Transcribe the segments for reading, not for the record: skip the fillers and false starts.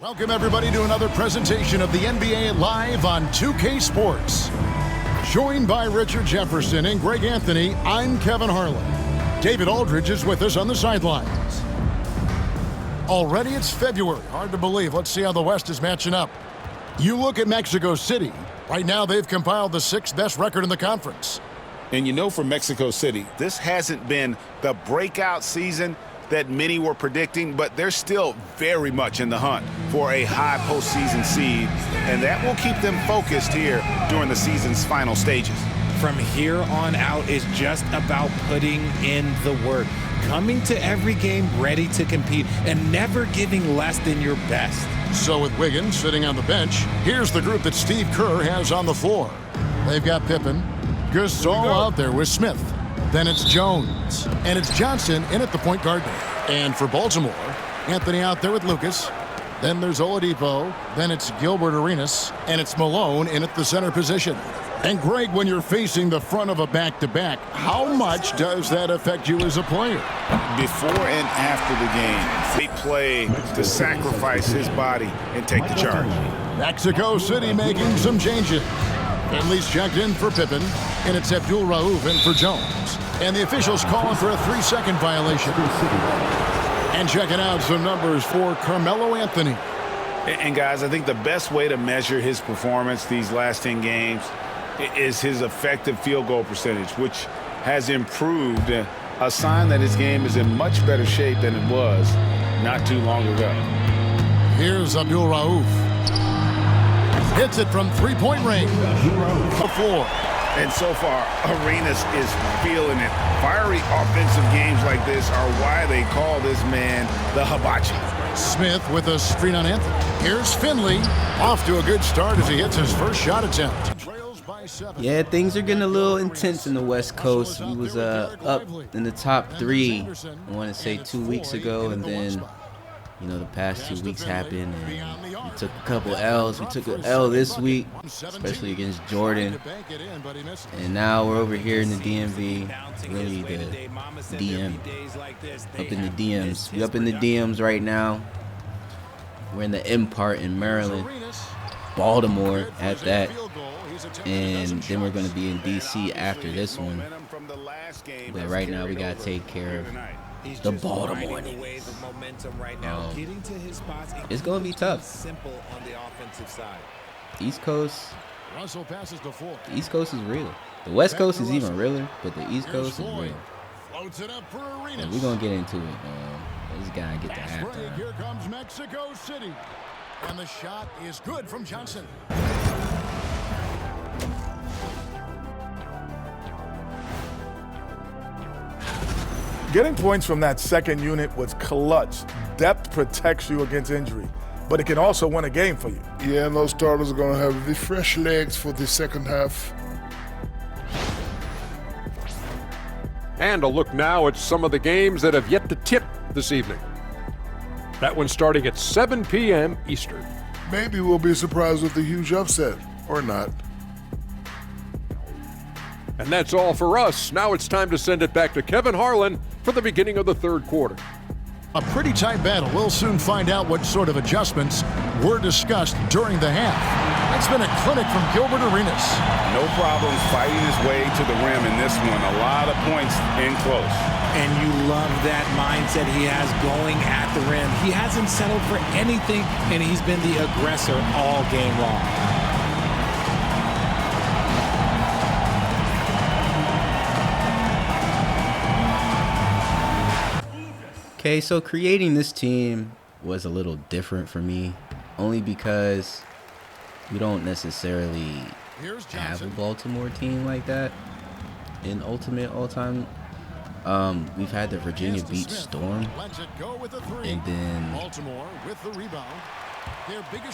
Welcome, everybody, to another presentation of the NBA Live on 2K Sports. Joined by Richard Jefferson and Greg Anthony, I'm Kevin Harlan. David Aldridge is with us on the sidelines. Already it's February. Hard to believe. Let's see how the West is matching up. You look at Mexico City. Right now, they've compiled the sixth best record in the conference. And you know, for Mexico City, this hasn't been the breakout season that many were predicting, but they're still very much in the hunt for a high postseason seed, and that will keep them focused here during the season's final stages. From here on out is just about putting in the work, coming to every game ready to compete, and never giving less than your best. So with Wiggins sitting on the bench, here's the group that Steve Kerr has on the floor. They've got Pippen, Gasol out there with Smith. Then it's Jones, and it's Johnson in at the point guard. And for Baltimore, Anthony out there with Lucas. Then there's Oladipo. Then it's Gilbert Arenas, and it's Malone in at the center position. And Greg, when you're facing the front of a back-to-back, how much does that affect you as a player? Before and after the game, they play to sacrifice his body and take the charge. Mexico City making some changes. Finley's checked in for Pippen, and it's Abdul Rauf in for Jones. And the officials calling for a 3-second violation. And checking out some numbers for Carmelo Anthony. And guys, I think the best way to measure his performance these last 10 games is his effective field goal percentage, which has improved, a sign that his game is in much better shape than it was not too long ago. Here's Abdul Rauf. Hits it from three-point range. The floor. And so far, Arenas is feeling it. Fiery offensive games like this are why they call this man the Hibachi. Smith with a screen on Anthony. Here's Finley. Off to a good start as he hits his first shot attempt. Yeah, things are getting a little intense in the West Coast. We was up in the top 3, I want to say 2 weeks ago, and then the past 2 weeks happened, and we took a couple L's. We took an L this week, especially against Jordan. And now we're over here in the DMV, really the DM, up in the DMs. We up in the DMs right now. We're in the M part in Maryland, Baltimore at that. And then we're going to be in D.C. after this one. But right now we got to take care of the Baltimore niggas. It's going to be tough. East Coast is real. The West Coast is even realer, but the East Coast is real. And we're going to get into it, man. This guy get the halftime. Here comes Mexico City. And the shot is good from Johnson. Getting points from that second unit was clutch. Depth protects you against injury, but it can also win a game for you. Yeah, and those starters are going to have the fresh legs for the second half. And a look now at some of the games that have yet to tip this evening. That one starting at 7 p.m. Eastern. Maybe we'll be surprised with a huge upset, or not. And that's all for us. Now it's time to send it back to Kevin Harlan for the beginning of the third quarter. A pretty tight battle. We'll soon find out what sort of adjustments were discussed during the half. It's been a clinic from Gilbert Arenas. No problems fighting his way to the rim in this one. A lot of points in close. And you love that mindset he has going at the rim. He hasn't settled for anything, and he's been the aggressor all game long. Okay, so creating this team was a little different for me, only because we don't necessarily have a Baltimore team like that in Ultimate all-time. We've had the Virginia Beach Storm, and then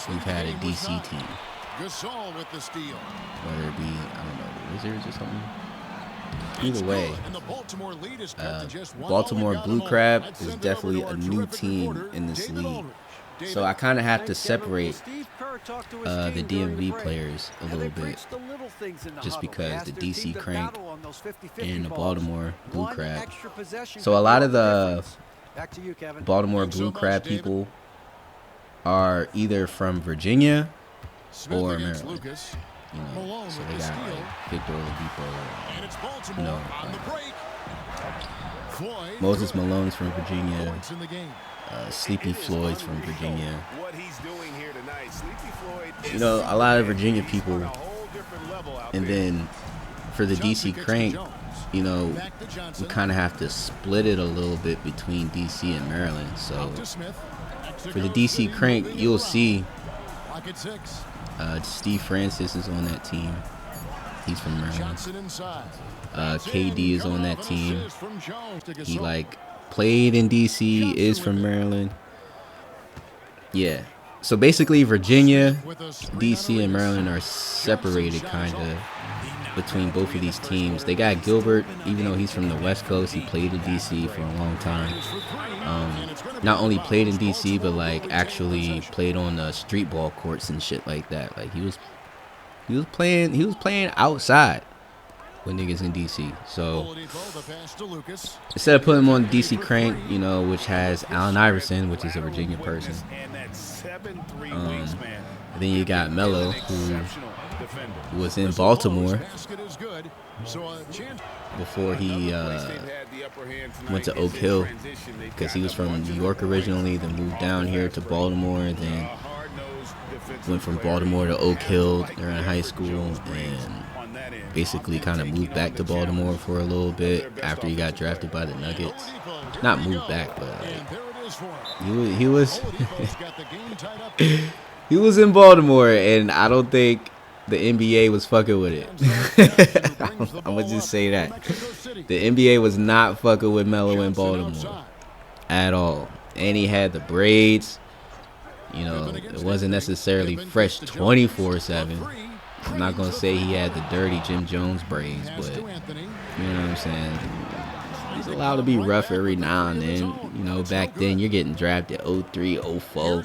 we've had a DC team, whether it be, I don't know, the Wizards or something. Either way, Baltimore Blue Crab is definitely a new team in this league. So I kind of have to separate the DMV players a little bit, just because the DC Crank and the Baltimore Blue Crab. So a lot of the Baltimore Blue Crab people are either from Virginia Smith or against Maryland. Lucas. You know, Malone so with they the got steal. like Victor Oladipo. And it's Baltimore You know, on the break. Floyd Moses Good. Malone's from Virginia. Points in the game. Sleepy Floyd's from Virginia. What he's doing here tonight. Sleepy Floyd is You know, a lot of Virginia he's people. on a whole different level out And there. then for the Johnson DC gets to Crank, Jones. you know, Back to Johnson. we kind of have to split it a little bit between DC and Maryland. So Out to Smith. for the DC Crank, you'll see Lock at 6. Steve Francis is on that team. He's from Maryland. Johnson inside. KD is on that team. Assist from Jones to He Gasol. like played in DC, is from Maryland. Yeah. So basically Virginia, DC, and Maryland are separated kind of between both of these teams. They got Gilbert, even though he's from the West Coast, he played in DC for a long time. Not only played in DC, but like actually played on the street ball courts and shit like that. Like he was playing outside with niggas in DC. So Oladipo, the pass to Lucas. instead of putting him on DC Crank, you know, which has Allen Iverson, which is a Virginia person. And that 7'3" wingspan. Then you got Melo, who was in Baltimore Basket is good. So a chance. before he They've had the upper hand tonight went to is Oak in Hill, transition. They've because got he was a from bunch New of York originally, then moved down here to Baltimore, then hard-nosed defensive went from player. Baltimore to Oak Hill during high For school, Jones Breeze and on that end. basically kind of moved back to Baltimore for a little bit after he got drafted by the Nuggets. Not moved back, but And there it is for him. he was Oladipo's got the game tied up. he was in Baltimore, and I don't think the NBA was fucking with it. I'm gonna just say that the NBA was not fucking with Melo in Baltimore at all, and he had the braids. You know, it wasn't necessarily fresh 24/7. I'm not gonna say he had the dirty Jim Jones braids, but you know what I'm saying. He's allowed to be rough every now and then. You know, back then you're getting drafted 03, 04.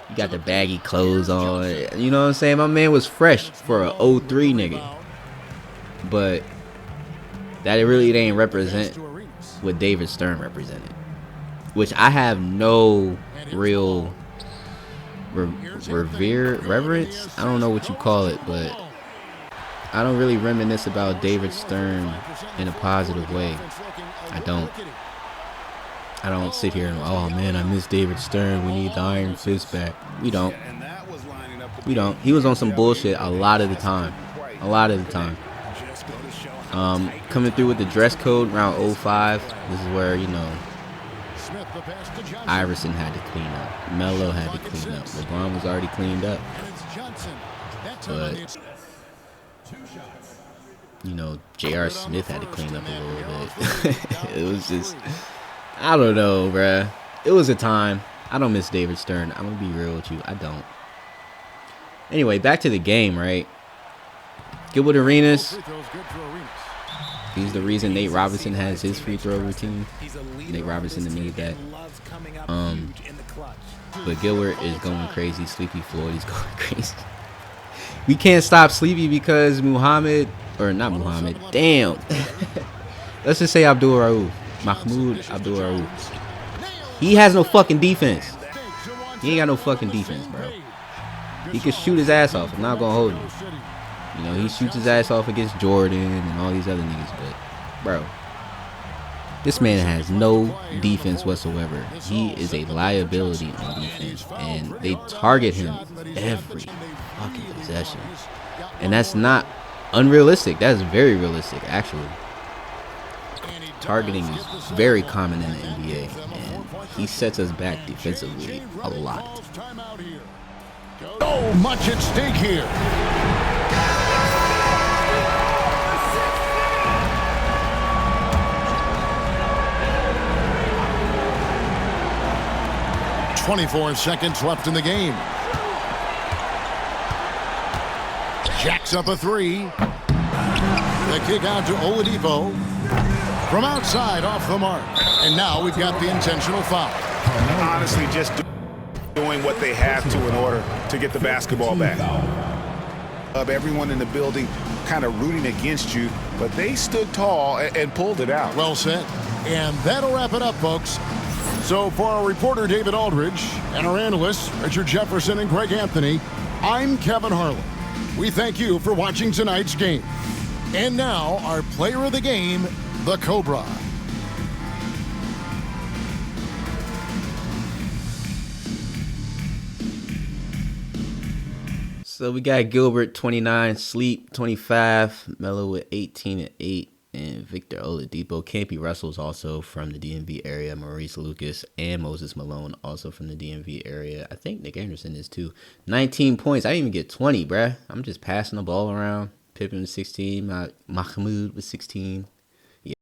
You got the baggy clothes on. You know what I'm saying? My man was fresh for a 03 nigga. But that really didn't represent what David Stern represented. Which I have no real reverence. I don't know what you call it, but I don't really reminisce about David Stern in a positive way. I don't sit here and, oh man, I miss David Stern. We need the Iron Fist back. We don't. And that was lining up to We don't. He was on some bullshit a lot of the time. A lot of the time. just go to show how Coming through with the dress code around 05. This is where, you know, Iverson had to clean up. Melo had to clean up. LeBron was already cleaned up. But, you know, J.R. Smith had to clean up a little bit. It was just, I don't know, bruh. It was a time. I don't miss David Stern. I'm going to be real with you. I don't. Anyway, back to the game, right? Gilbert Arenas. He's the reason Nate Robinson has his free throw routine. Nate Robinson made that. But Gilbert is going crazy. Sleepy Floyd is going crazy. We can't stop Sleepy because Mahmoud Damn. Let's just say Abdul Rauf. Mahmoud Abdul Rauf. He has no fucking defense. He ain't got no fucking defense, bro. He can shoot his ass off. I'm not gonna hold you. You know, he shoots his ass off against Jordan and all these other niggas, but bro, this man has no defense whatsoever. He is a liability on defense, and they target him every fucking possession. And that's not unrealistic. That's very realistic, actually. Targeting is very common in the NBA, and he sets us back defensively a lot. So much at stake here. .24 seconds left in the game. Jacks up a three. The kick out to Oladipo. From outside, off the mark. And now we've got the intentional foul. honestly just doing what they have to in order to get the basketball back. Everyone in the building kind of rooting against you, but they stood tall and pulled it out. Well said. And that'll wrap it up, folks. So for our reporter David Aldridge and our analysts Richard Jefferson and Greg Anthony, I'm Kevin Harlan. We thank you for watching tonight's game. And now our player of the game, the Cobra. So we got Gilbert 29, Sleep 25, Melo with 18 and 8. And Victor Oladipo. Campy Russell's also from the DMV area. Maurice Lucas and Moses Malone also from the DMV area. I think Nick Anderson is too. 19 points. I didn't even get 20, bruh. I'm just passing the ball around. Pippen with 16. Mahmoud with 16. Yeah.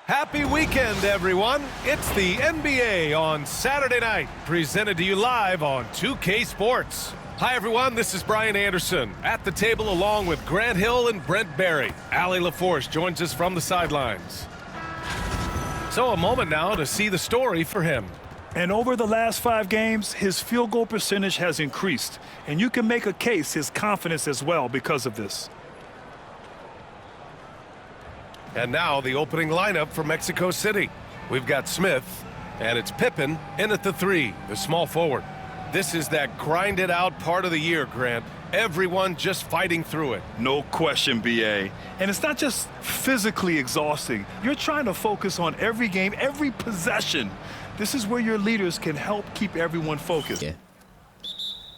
Happy weekend, everyone. It's the NBA on Saturday night, presented to you live on 2K Sports. Hi, everyone. This is Brian Anderson at the table along with Grant Hill and Brent Barry. Allie LaForce joins us from the sidelines. So a moment now to see the story for him. And over the last 5 games, his field goal percentage has increased. And you can make a case his confidence as well because of this. And now the opening lineup for Mexico City. We've got Smith, and it's Pippen in at the 3, the small forward. This is that grinded out part of the year, Grant. Everyone just fighting through it. No question, BA. And it's not just physically exhausting. You're trying to focus on every game, every possession. This is where your leaders can help keep everyone focused. Yeah.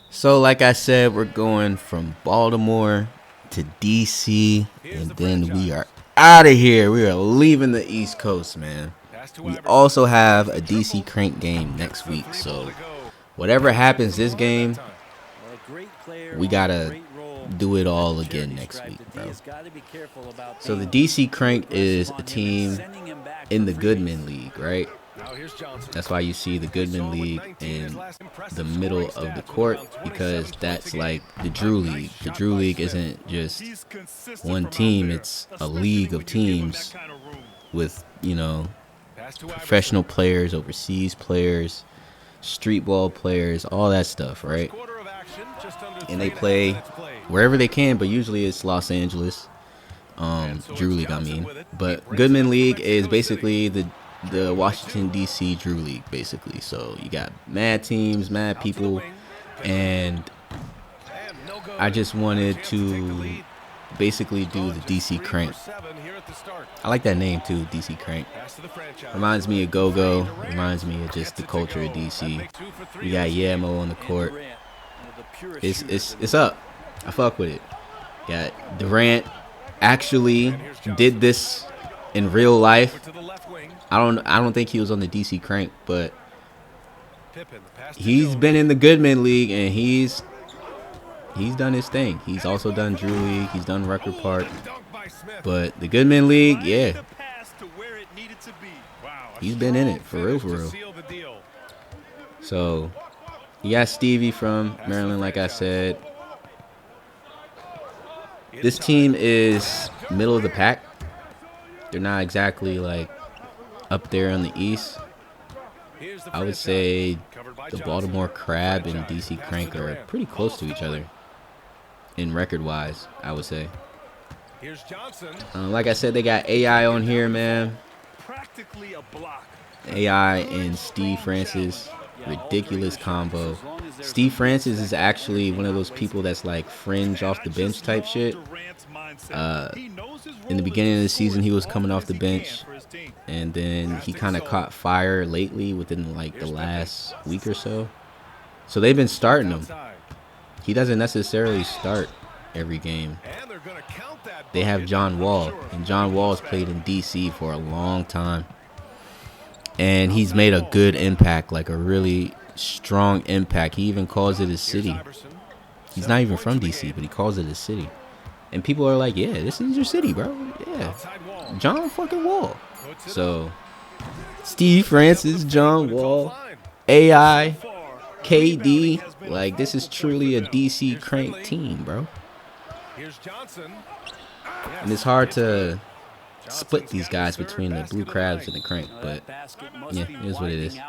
So like I said, we're going from Baltimore to DC, and then we are out of here. We are leaving the East Coast, man. We also have a DC Crank game next week, so whatever happens this game, we gotta do it all again next week, bro. So the DC Crank is a team in the Goodman League, right? That's why you see the Goodman League in the middle of the court, because that's like the Drew League. The Drew League isn't just one team, it's a league of teams with, you know, professional players, overseas players, street ball players, all that stuff, right? And they play wherever they can, but usually it's Los Angeles, Drew League, I mean. But Goodman League is basically the Washington, D.C. Drew League, basically. So you got mad teams, mad people, and I just wanted to basically do the D.C. Crank. I like that name, too, D.C. Crank. Reminds me of Go-Go. Reminds me of just the culture of D.C. We got Yamo on the court. It's up. I fuck with it. Got Durant actually did this in real life. I don't think he was on the DC Crank, but he's been in the Goodman League and he's done his thing. He's also done Drew League. He's done Record Park. But the Goodman League, yeah, he's been in it for real. So you got Stevie from Maryland, like I said. This team is middle of the pack. They're not exactly like up there on the East. I would say the Baltimore Crab and DC Crank are pretty close to each other in record-wise, I would say. Like I said, they got AI on here, man. AI and Steve Francis, ridiculous combo. Steve Francis is actually one of those people that's like fringe off the bench type shit. In the beginning of the season, he was coming off the bench, and then he kind of caught fire lately within like the last week or so. So they've been starting him. He doesn't necessarily start every game. They have John Wall, and John Wall's played in DC for a long time, and he's made a good impact, like a really strong impact. He even calls it his city. He's not even from DC, but he calls it his city. And people are like, yeah, this is your city, bro. Yeah. John fucking Wall. So, Steve Francis, John Wall, AI, KD. Like, this is truly a DC Crank team, bro. And it's hard to split these guys between the Blue Crabs and the Crank, but yeah, it is what it is. You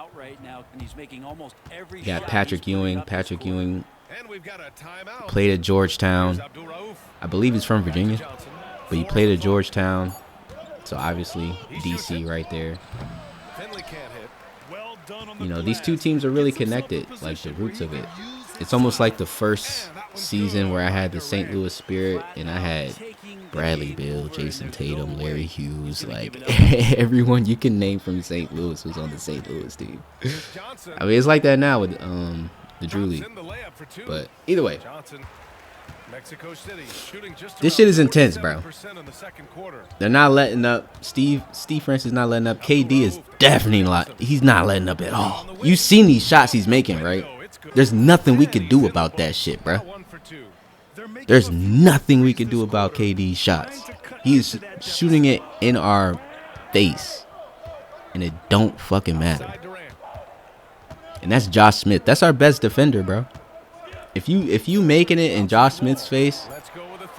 got Patrick Ewing. Patrick Ewing played at Georgetown. I believe he's from Virginia, but he played at Georgetown. It's So obviously DC right there. You know, these two teams are really connected, like the roots of it. It's almost like the first season where I had the St. Louis Spirit and I had Bradley Beal, Jason Tatum, Larry Hughes, like everyone you can name from St. Louis was on the St. Louis team. I mean, it's like that now with the Drew League. But either way, this shit is intense, bro. They're not letting up. Steve Francis is not letting up. KD is definitely not. He's not letting up at all. You've seen these shots he's making, right? There's nothing we could do about that shit, bro. There's nothing we could do about KD's shots. He's shooting it in our face, and it don't fucking matter. And that's Josh Smith. That's our best defender, bro. If you making it in Josh Smith's face,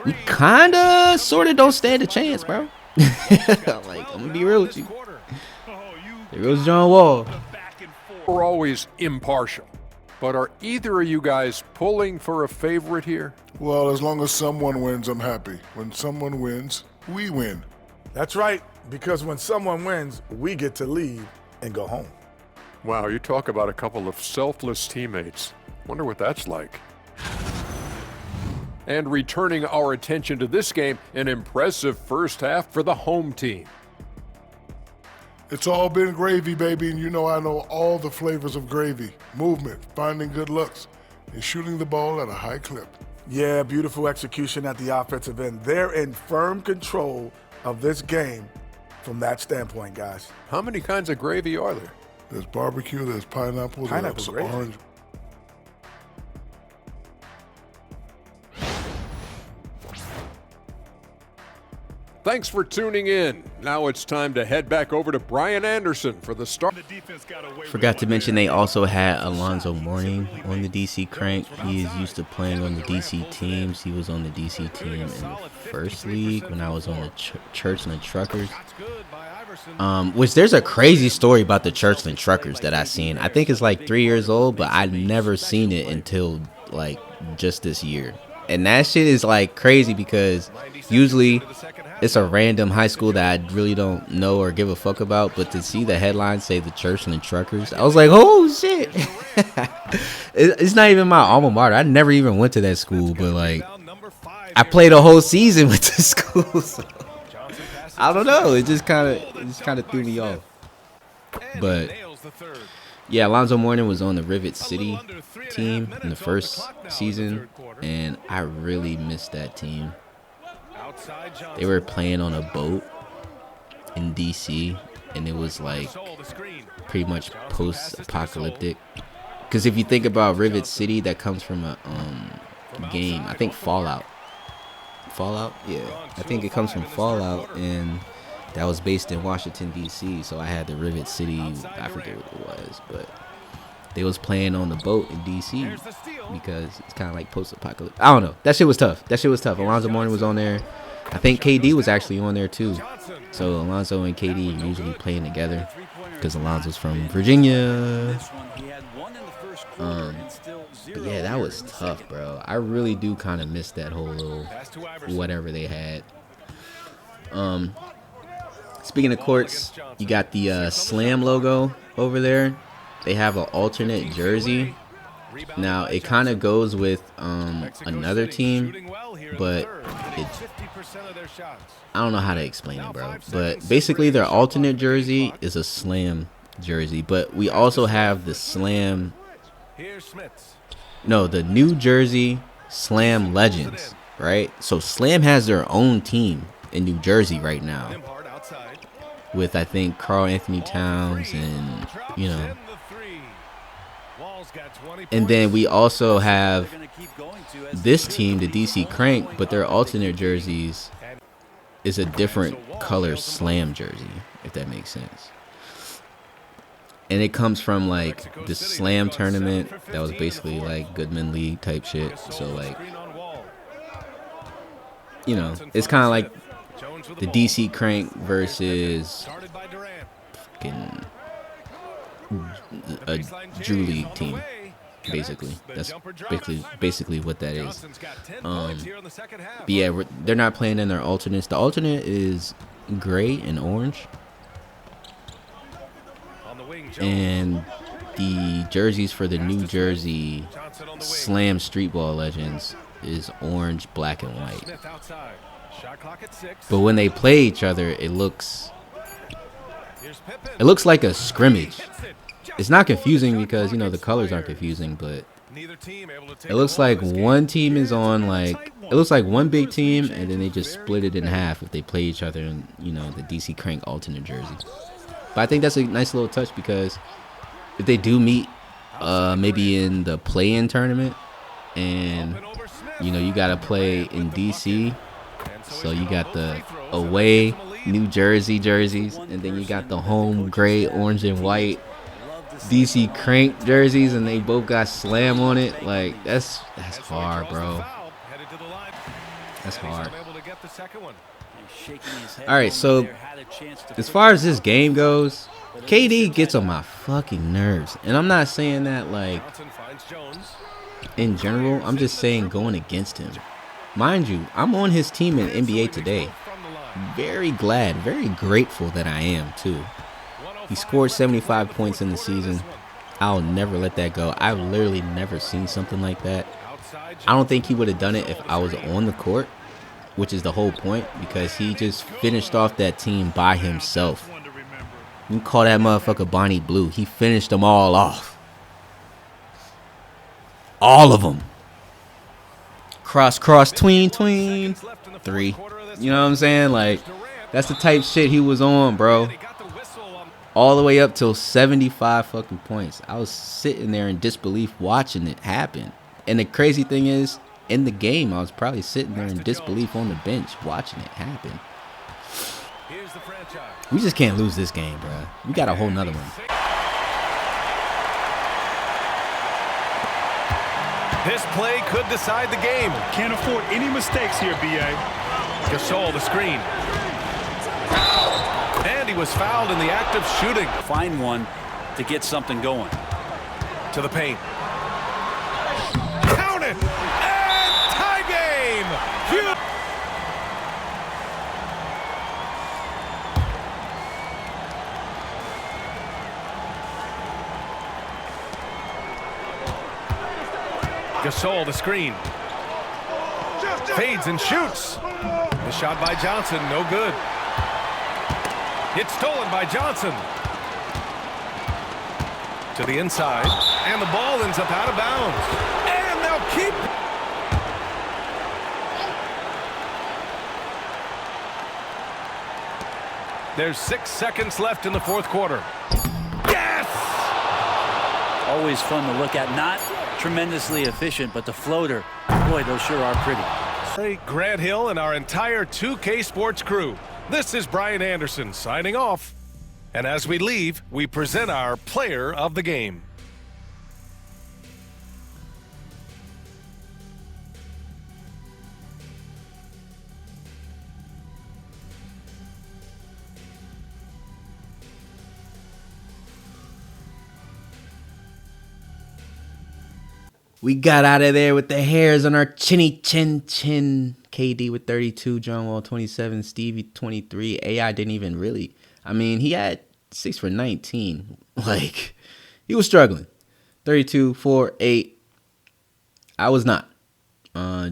we kinda sorta don't stand a chance, bro. Like, I'm gonna be real with you. There goes John Wall. We're always impartial, but are either of you guys pulling for a favorite here? Well, as long as someone wins, I'm happy. When someone wins, we win. That's right, because when someone wins, we get to leave and go home. Wow, you talk about a couple of selfless teammates. Wonder what that's like. And returning our attention to this game, an impressive first half for the home team. It's all been gravy, baby, and you know I know all the flavors of gravy. Movement, finding good looks, and shooting the ball at a high clip. Yeah, beautiful execution at the offensive end. They're in firm control of this game from that standpoint, guys. How many kinds of gravy are there? There's barbecue, there's pineapple, there's gravy. orange. Thanks for tuning in. Now it's time to head back over to Brian Anderson for the start. Forgot to mention they also had Alonzo Mourning on the DC Crank. He is used to playing on the DC teams. He was on the DC team in the first league when I was on the Churchland Truckers. Which there's a crazy story about the Churchland Truckers that I seen. I think it's like 3 years old, but I'd never seen it until like just this year. And that shit is like crazy because usually it's a random high school that I really don't know or give a fuck about, but to see the headline say the Churchland Truckers, I was like, oh shit. It's not even my alma mater. I never even went to that school, but like I played a whole season with the school. So I don't know. It just kind of threw me off. But yeah, Alonzo Mourning was on the Rivet City team in the first season, and I really missed that team. They were playing on a boat in DC, and it was like pretty much post-apocalyptic. Because if you think about Rivet City, that comes from a game, I think Fallout. Yeah, I think it comes from Fallout, and that was based in Washington D.C. So I had the Rivet City, I forget what it was, but they was playing on the boat in D.C. because it's kind of like post-apocalyptic. I don't know. That shit was tough. Alonzo Mourning was on there. I think KD was actually on there too. So Alonzo and KD are usually playing together because Alonzo's from Virginia. But yeah, that was tough, bro. I really do kind of miss that whole little whatever they had. Speaking of courts, you got the Slam logo over there. They have an alternate jersey. Now it kind of goes with another team, but I don't know how to explain it, bro. But basically, their alternate jersey is a Slam jersey, but we also have the Slam. No, the New Jersey Slam Legends, right? So Slam has their own team in New Jersey right now, with I think Karl Anthony Towns and you know. And then we also have this team, the DC Crank, but their alternate jerseys is a different color Slam jersey, if that makes sense. And it comes from like the Slam tournament that was basically like Goodman League type shit. So like, you know, it's kind of like the DC Crank versus fucking a Drew League team. basically. That's basically what that is. But yeah, they're not playing in their alternates. The alternate is gray and orange. And the jerseys for the New Jersey Slam Streetball Legends is orange, black, and white. But when they play each other, it looks like a scrimmage. It's not confusing because, you know, the colors aren't confusing, but it looks like one team is on, like, it looks like one big team, and then they just split it in half if they play each other in, you know, the DC Crank alternate jersey. But I think that's a nice little touch because if they do meet maybe in the play-in tournament, and, you know, you got to play in DC, so you got the away New Jersey jerseys, and then you got the home gray, orange, and white DC Crank jerseys, and they both got Slam on it. Like, that's hard, bro. That's hard. All right, so as far as this game goes, KD gets on my fucking nerves, and I'm not saying that like in general. I'm just saying going against him. Mind you, I'm on his team in NBA today. Very glad, very grateful that I am too. He scored 75 points in the season. I'll never let that go. I've literally never seen something like that. I don't think he would have done it if I was on the court, which is the whole point, because he just finished off that team by himself. You can call that motherfucker Bonnie Blue. He finished them all off. All of them. Cross, tween. 3. You know what I'm saying? Like, that's the type shit he was on, bro. All the way up till 75 fucking points. I was sitting there in disbelief watching it happen. And the crazy thing is, in the game, I was probably sitting there in disbelief on the bench watching it happen. We just can't lose this game, bro. We got a whole nother one. This play could decide the game. Can't afford any mistakes here, B.A. Gasol, the screen. And he was fouled in the act of shooting. Find one to get something going. To the paint. Count it! And tie game! Gasol, the screen. Fades and shoots. The shot by Johnson, no good. It's stolen by Johnson. To the inside. And the ball ends up out of bounds. And they'll keep. There's 6 seconds left in the fourth quarter. Yes! Always fun to look at. Not tremendously efficient, but the floater, boy, those sure are pretty. Grant Hill and our entire 2K Sports crew. This is Brian Anderson signing off. And as we leave, we present our player of the game. We got out of there with the hairs on our chinny chin. KD with 32, John Wall 27, Stevie 23. AI didn't even really. I mean, he had 6 for 19. Like, he was struggling. 32, 4, 8. I was not.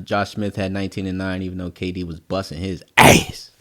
Josh Smith had 19 and 9, even though KD was busting his ass.